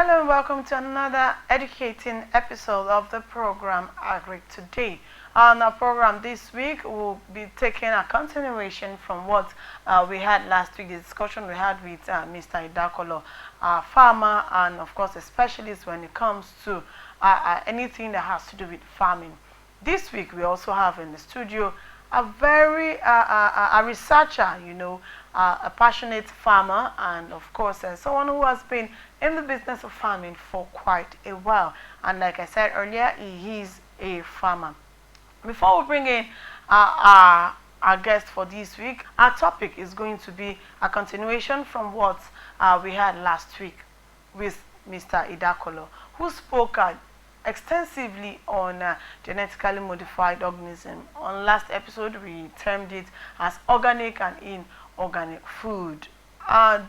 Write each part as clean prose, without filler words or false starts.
Hello and welcome to another educating episode of the program Agric Today. On our program this week, we'll be taking a continuation from what we had last week, the discussion we had with Mr. Idakolo, a farmer and of course a specialist when it comes to anything that has to do with farming. This week we also have in the studio a very a researcher, a passionate farmer, and of course someone who has been in the business of farming for quite a while. And like I said earlier, he is a farmer. Before we bring in our guest for this week, our topic is going to be a continuation from what we had last week with Mr. Idakolo, who spoke extensively on genetically modified organism. On last episode, we termed it as organic and inorganic food.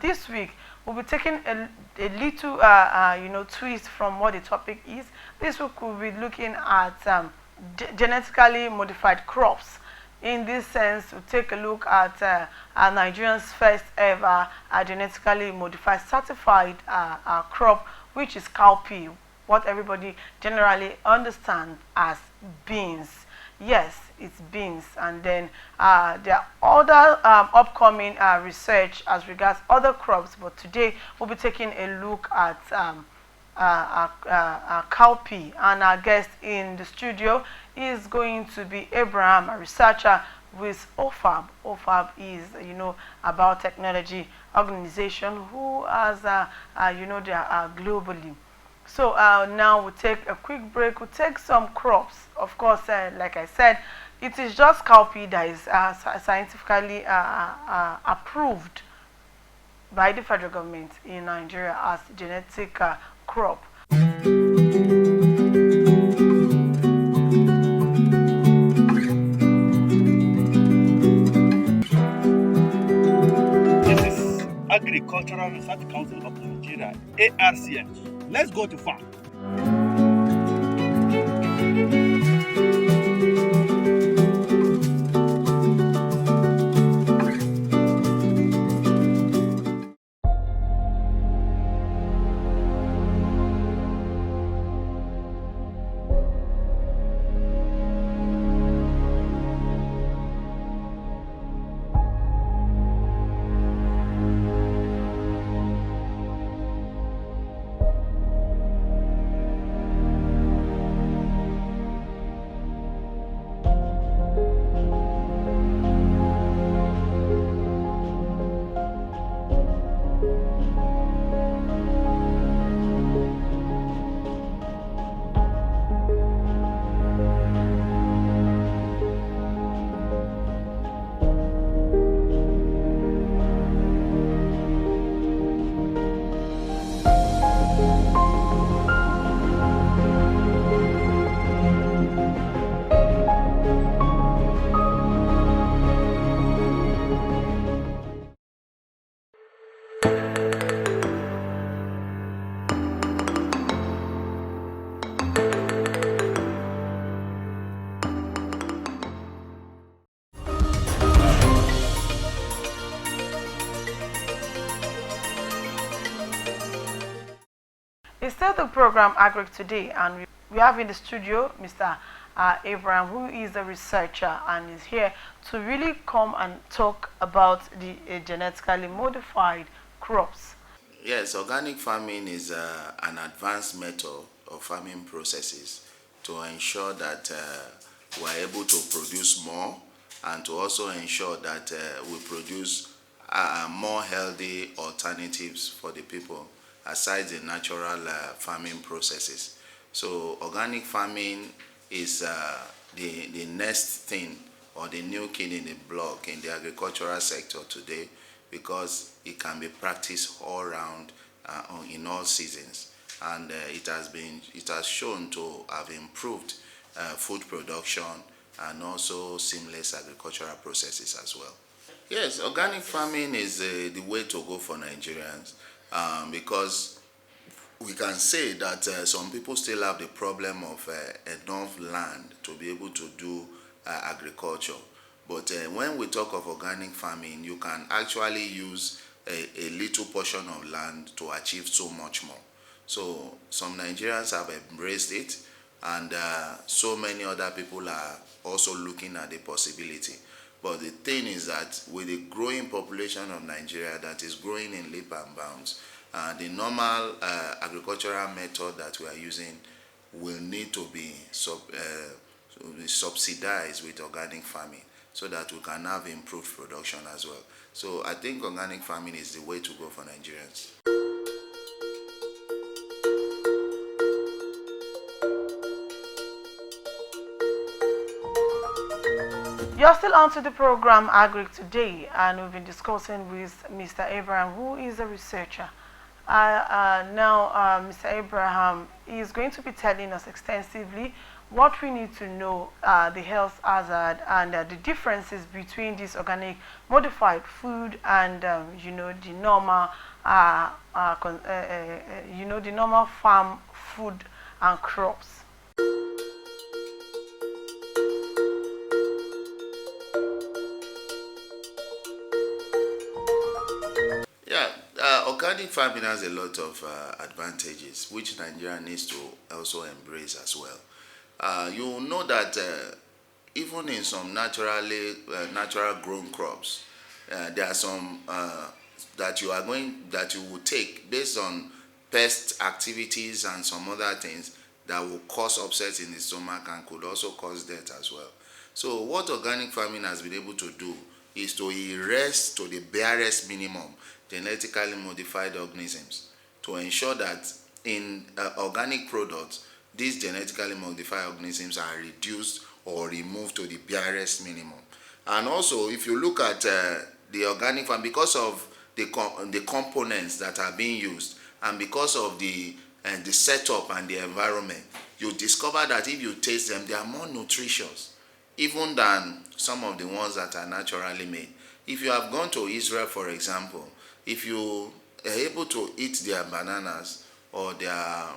This week, we'll be taking a little, twist from what the topic is. This week, we'll be looking at genetically modified crops. In this sense, we'll take a look at Nigeria's first ever genetically modified certified crop, which is cowpea, what everybody generally understands as beans. Yes, it's beans. And then there are other upcoming research as regards other crops, but today we'll be taking a look at cowpea, and our guest in the studio is going to be Abraham, a researcher with OFAB. OFAB is, a biotechnology organization who has, they are globally. So now we'll take a quick break. We'll take some crops. Of course, like I said, it is just cowpea that is scientifically approved by the federal government in Nigeria as genetic crop. This is Agricultural Research Council of Nigeria, ARCN. Let's go to farm. It's still the program Agric Today, and we have in the studio Mr. Abraham, who is a researcher and is here to really come and talk about the genetically modified crops. Yes, organic farming is an advanced method of farming processes to ensure that we are able to produce more, and to also ensure that we produce more healthy alternatives for the people aside the natural farming processes. So organic farming is the next thing or the new kid in the block in the agricultural sector today, because it can be practiced all around in all seasons, and it has shown to have improved food production and also seamless agricultural processes as well. Yes, organic farming is the way to go for Nigerians, because we can say that some people still have the problem of enough land to be able to do agriculture. But when we talk of organic farming, you can actually use a little portion of land to achieve so much more. So some Nigerians have embraced it, and so many other people are also looking at the possibility. But the thing is that with the growing population of Nigeria that is growing in leap and bounds, the normal agricultural method that we are using will need to be subsidized with organic farming, so that we can have improved production as well. So I think organic farming is the way to go for Nigerians. You're still on to the program Agric Today, and we've been discussing with Mr. Abraham, who is a researcher. Now, Mr. Abraham is going to be telling us extensively what we need to know, the health hazard and the differences between this organic modified food and the normal the normal farm food and crops. Yeah, organic farming has a lot of advantages, which Nigeria needs to also embrace as well. You will know that even in some natural grown crops, there are some that you will take based on pest activities and some other things that will cause upset in the stomach and could also cause death as well. So what organic farming has been able to do is to erase to the barest minimum genetically modified organisms, to ensure that in organic products, these genetically modified organisms are reduced or removed to the barest minimum. And also, if you look at the organic farm, because of the components that are being used, and because of the setup and the environment, you discover that if you taste them, they are more nutritious even than some of the ones that are naturally made. If you have gone to Israel, for example, if you are able to eat their bananas or their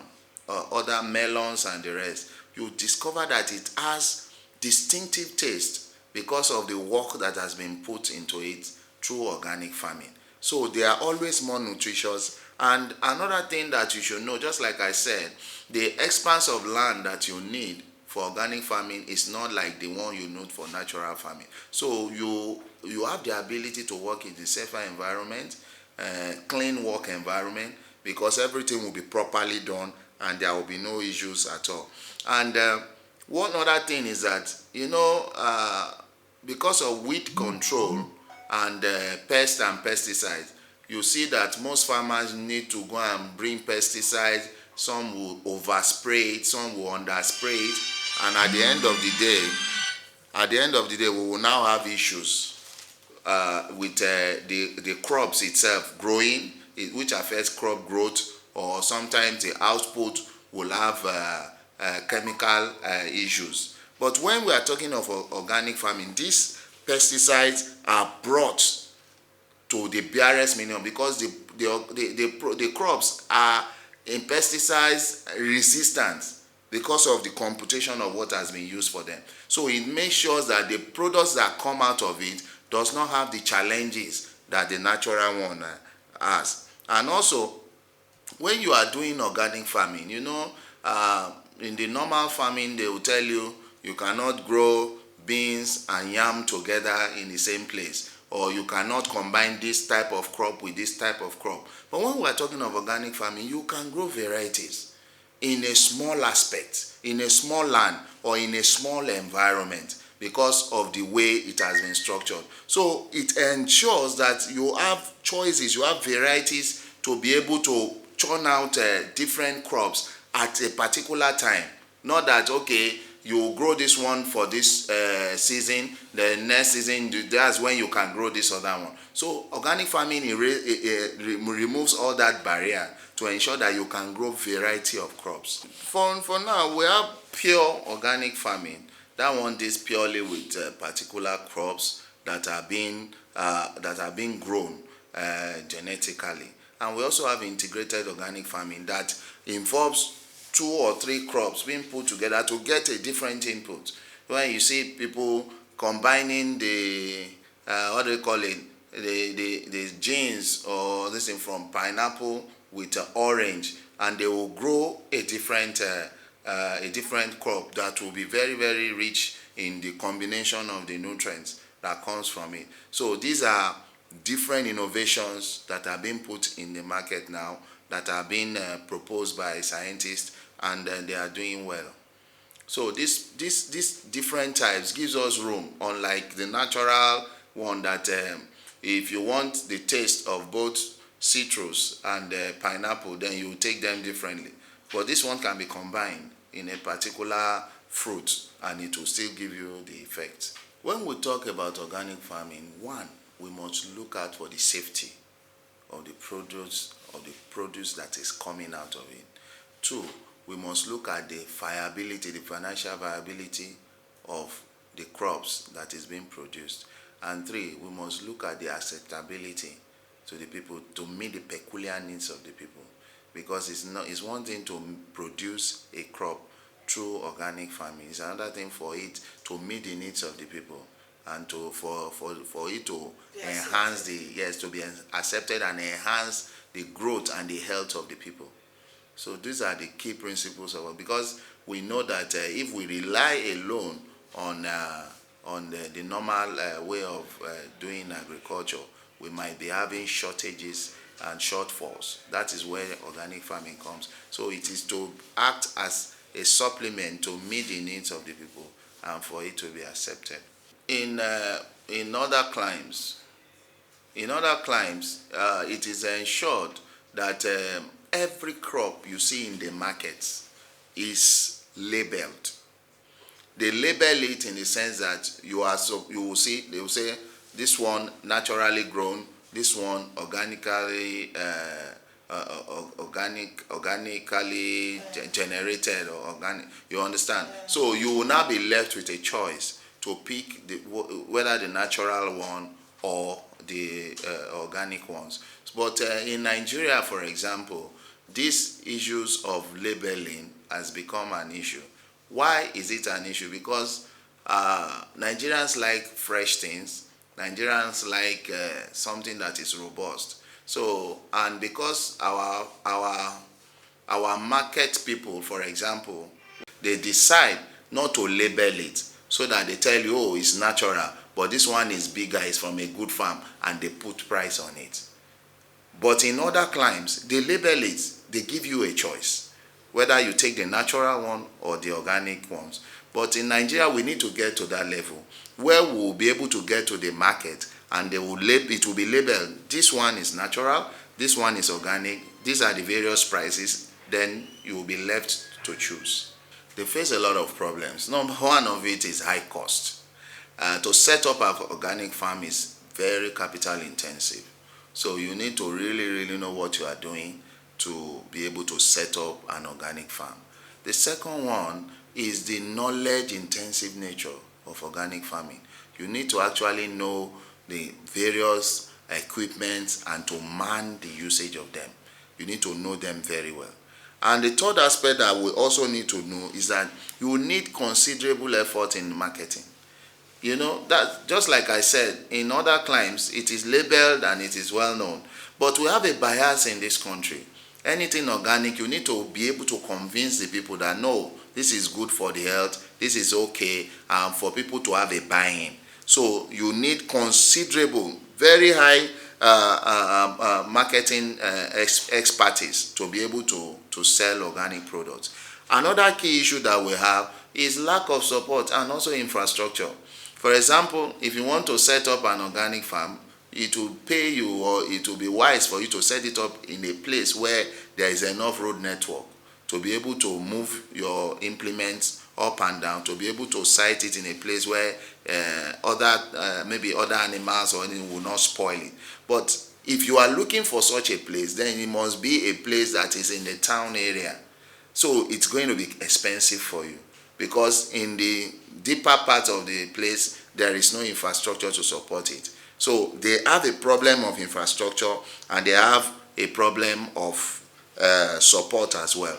other melons and the rest, you discover that it has distinctive taste because of the work that has been put into it through organic farming. So they are always more nutritious. And another thing that you should know, just like I said, the expanse of land that you need for organic farming is not like the one you need for natural farming. So you have the ability to work in the safer environment, clean work environment, because everything will be properly done and there will be no issues at all. And one other thing is that, because of weed control and pests and pesticides, you see that most farmers need to go and bring pesticides. Some will overspray it, some will underspray it, and at the end of the day, we will now have issues with the crops itself growing, which affects crop growth, or sometimes the output will have chemical issues. But when we are talking of organic farming, these pesticides are brought to the barest minimum because the crops are in pesticides resistant because of the computation of what has been used for them. So it makes sure that the products that come out of it does not have the challenges that the natural one has. And also, when you are doing organic farming, in the normal farming, they will tell you cannot grow beans and yam together in the same place, or you cannot combine this type of crop with this type of crop. But when we are talking of organic farming, you can grow varieties in a small aspect, in a small land, or in a small environment because of the way it has been structured. So it ensures that you have choices, you have varieties to be able to churn out different crops at a particular time. Not that, okay, you grow this one for this season, the next season, that's when you can grow this other one. So organic farming removes all that barrier to ensure that you can grow variety of crops. For now, we have pure organic farming. That one is purely with particular crops that are being grown genetically. And we also have integrated organic farming that involves 2 or 3 crops being put together to get a different input. When you see people combining the the genes or this thing from pineapple with orange, and they will grow a different crop that will be very, very rich in the combination of the nutrients that comes from it. So these are different innovations that are being put in the market now, that are being proposed by scientists, and they are doing well. So this different types gives us room, unlike the natural one that if you want the taste of both citrus and pineapple, then you take them differently. But this one can be combined in a particular fruit and it will still give you the effect. When we talk about organic farming, one, we must look out for the safety of the produce that is coming out of it. Two, we must look at the viability, the financial viability of the crops that is being produced. And three, we must look at the acceptability to the people, to meet the peculiar needs of the people. Because it's one thing to produce a crop through organic farming. It's another thing for it to meet the needs of the people, and for it to enhance to be accepted and enhance the growth and the health of the people. So these are the key principles of it, because we know that if we rely alone on the normal way of doing agriculture, we might be having shortages and shortfalls. That is where organic farming comes. So it is to act as a supplement to meet the needs of the people and for it to be accepted. In other climes, it is ensured that every crop you see in the markets is labeled. They label it in the sense that you will see, they will say this one naturally grown, this one organically generated or organic. You understand? So you will now be left with a choice to pick whether the natural one or the organic ones. But in Nigeria, for example, these issues of labeling has become an issue. Why is it an issue? Because Nigerians like fresh things. Nigerians like something that is robust. So, and because our market people, for example, they decide not to label it, so that they tell you, oh, it's natural, but this one is bigger, it's from a good farm, and they put price on it. But in other climes, they label it, they give you a choice, whether you take the natural one or the organic ones. But in Nigeria, we need to get to that level where we will be able to get to the market and it will be labeled, this one is natural, this one is organic, these are the various prices, then you will be left to choose. They face a lot of problems. Number one of it is high cost. To set up an organic farm is very capital intensive. So you need to really, really know what you are doing to be able to set up an organic farm. The second one is the knowledge intensive nature of organic farming. You need to actually know the various equipments and to man the usage of them. You need to know them very well. And the third aspect that we also need to know is that you need considerable effort in marketing. You know, that just like I said, in other climes, it is labeled and it is well known. But we have a bias in this country. Anything organic, you need to be able to convince the people that no, this is good for the health, this is okay, for people to have a buy-in. So you need considerable, very high marketing expertise to be able to sell organic products. Another key issue that we have is lack of support and also infrastructure. For example, if you want to set up an organic farm, it will pay you, or it will be wise for you to set it up in a place where there is enough road network to be able to move your implements up and down, to be able to site it in a place where maybe other animals or anything will not spoil it. But if you are looking for such a place, then it must be a place that is in the town area. So it's going to be expensive for you, because in the deeper part of the place, there is no infrastructure to support it. So they have a problem of infrastructure and they have a problem of support as well.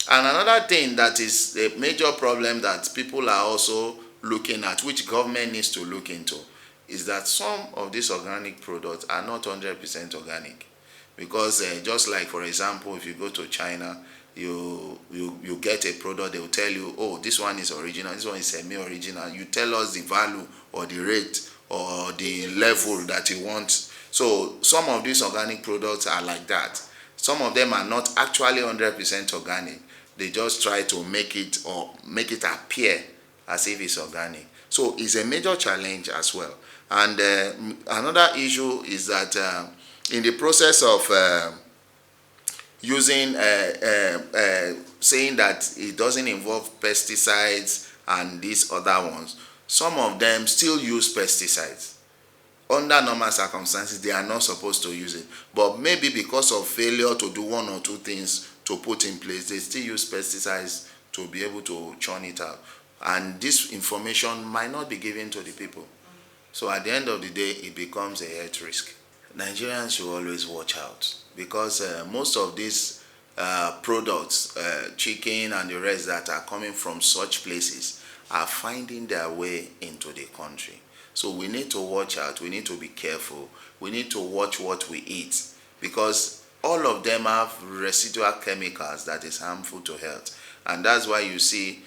And another thing that is a major problem that people are also looking at, which government needs to look into, is that some of these organic products are not 100% organic. because just like, for example, if you go to China, you get a product, they will tell you, oh, this one is original, this one is semi-original. You tell us the value or the rate or the level that you want. So some of these organic products are like that. Some of them are not actually 100% organic. They just try to make it appear as if it's organic. So it's a major challenge as well. And another issue is that in the process of using saying that it doesn't involve pesticides and these other ones, some of them still use pesticides. Under normal circumstances, they are not supposed to use it, but maybe because of failure to do one or two things to put in place, they still use pesticides to be able to churn it out, and this information might not be given to the people. So at the end of the day, it becomes a health risk. Nigerians should always watch out, because most of these products, chicken and the rest that are coming from such places, are finding their way into the country. So we need to watch out, we need to be careful, we need to watch what we eat, because all of them have residual chemicals that is harmful to health. And that's why you see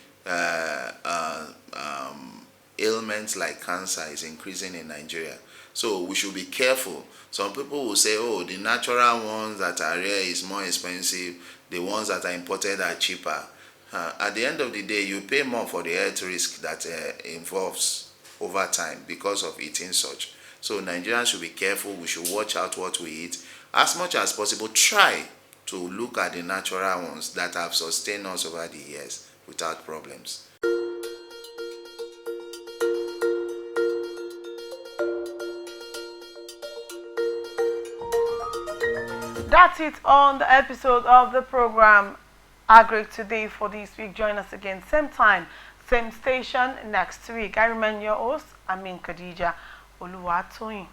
ailments like cancer is increasing in Nigeria. So we should be careful. Some people will say, oh, the natural ones that are rare is more expensive, the ones that are imported are cheaper. At the end of the day, you pay more for the health risk that involves over time because of eating such. So Nigerians should be careful. We should watch out what we eat. As much as possible, try to look at the natural ones that have sustained us over the years without problems. That's it on the episode of the program Agric Today for this week. Join us again, same time, same station next week. I remain your host, Amin Khadija Oluwatoyin.